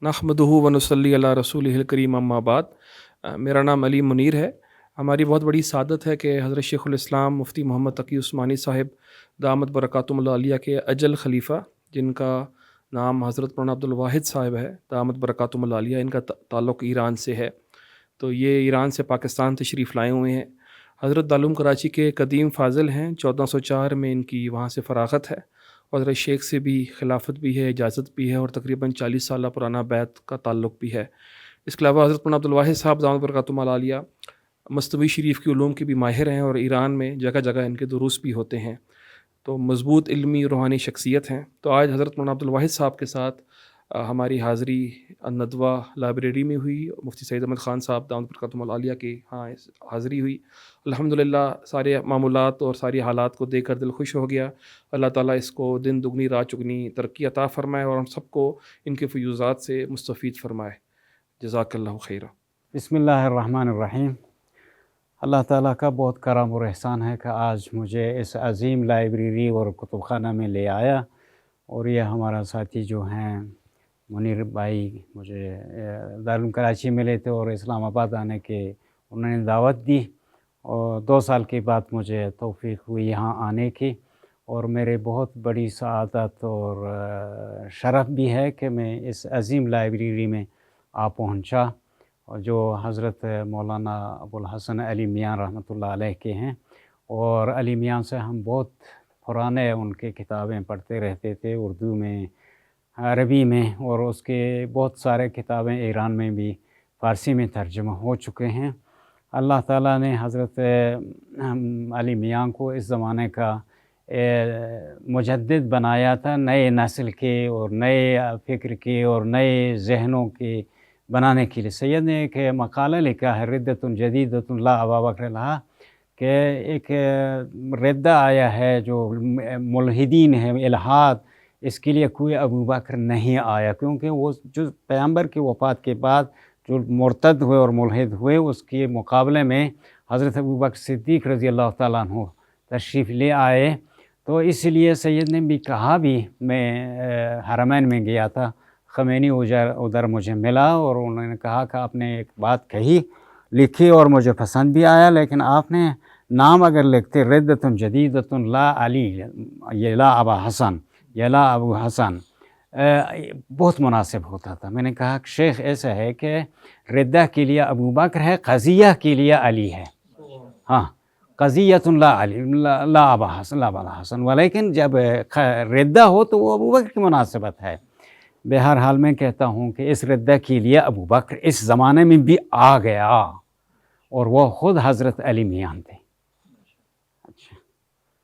نحمدہ ونصلی علی رسولہ الکریم اما بعد۔ میرا نام علی منیر ہے۔ ہماری بہت بڑی سعادت ہے کہ حضرت شیخ الاسلام مفتی محمد تقی عثمانی صاحب دامت برکاتہم العالیہ کے اجل خلیفہ، جن کا نام حضرت مولانا عبدالواحد صاحب ہے دامت برکاتہم العالیہ، ان کا تعلق ایران سے ہے، تو یہ ایران سے پاکستان تشریف لائے ہوئے ہیں۔ حضرت دارالعلوم کراچی کے قدیم فاضل ہیں، 1404 میں ان کی وہاں سے فراغت ہے، اور حضرت شیخ سے بھی خلافت بھی ہے، اجازت بھی ہے، اور تقریباً 40 سالہ پرانا بیعت کا تعلق بھی ہے۔ اس کے علاوہ حضرت مولانا عبدالواحد صاحب دامت برکاتہم العالیہ مصنوی شریف کی علوم کے بھی ماہر ہیں، اور ایران میں جگہ جگہ ان کے دروس بھی ہوتے ہیں، تو مضبوط علمی روحانی شخصیت ہیں۔ تو آج حضرت مولانا عبدالواحد صاحب کے ساتھ ہماری حاضری الندوہ لائبریری میں ہوئی، مفتی سعید احمد خان صاحب دامت برکاتہم العالیہ کی حاضری ہوئی۔ الحمدللہ سارے معمولات اور ساری حالات کو دیکھ کر دل خوش ہو گیا۔ اللہ تعالیٰ اس کو دن دگنی رات چگنی ترقی عطا فرمائے، اور ہم سب کو ان کے فیوزات سے مستفید فرمائے۔ جزاک اللہ خیرہ۔ بسم اللہ الرحمن الرحیم۔ اللہ تعالیٰ کا بہت کرم اور احسان ہے کہ آج مجھے اس عظیم لائبریری اور کتب خانہ میں لے آیا، اور یہ ہمارا ساتھی جو ہیں منیر بھائی مجھے دارالعلوم کراچی ملے تھے اور اسلام آباد آنے کے انہوں نے دعوت دی، اور 2 سال کے بعد مجھے توفیق ہوئی یہاں آنے کی، اور میرے بہت بڑی سعادت اور شرف بھی ہے کہ میں اس عظیم لائبریری میں پہنچا، جو حضرت مولانا ابوالحسن علی میاں رحمۃ اللہ علیہ کے ہیں، اور علی میاں سے ہم بہت پرانے ان کے کتابیں پڑھتے رہتے تھے، اردو میں، عربی میں، اور اس کے بہت سارے کتابیں ایران میں بھی فارسی میں ترجمہ ہو چکے ہیں۔ اللہ تعالیٰ نے حضرت علی میاں کو اس زمانے کا مجدد بنایا تھا، نئے نسل کے اور نئے فکر کے اور نئے ذہنوں کے بنانے کے لیے۔ سید نے ایک مقالہ لکھا ہے، ردۃ جدیدۃ لا ابا بکر لہا، کہ ایک ردہ آیا ہے جو ملحدین ہیں، الحاد، اس کے لیے کوئی ابو بکر نہیں آیا، کیونکہ وہ جو پیغمبر کی وفات کے بعد جو مرتد ہوئے اور ملحد ہوئے، اس کے مقابلے میں حضرت ابو بکر صدیق رضی اللہ تعالیٰ عنہ تشریف لے آئے۔ تو اس لیے سید نے بھی کہا بھی، میں حرمین میں گیا تھا، خمینی ادھر مجھے ملا، اور انہوں نے کہا کہ آپ نے ایک بات کہی، لکھی، اور مجھے پسند بھی آیا، لیکن آپ نے نام اگر لکھتے ردۃ جدیدۃ لا علی، یہ لا ابا حسن، یا لا ابو حسن، بہت مناسب ہوتا تھا۔ میں نے کہا کہ شیخ ایسا ہے کہ ردہ کے لیے ابو بکر ہے، قضیہ کے لیے علی ہے، ہاں، قضیۃ لا علی لا ابا حسن، لا ابا حسن، ولیکن جب ردہ ہو تو وہ ابو بکر کی مناسبت ہے۔ بہرحال میں کہتا ہوں کہ اس ردہ کے لیے ابو بکر اس زمانے میں بھی آ گیا، اور وہ خود حضرت علی میاں تھے۔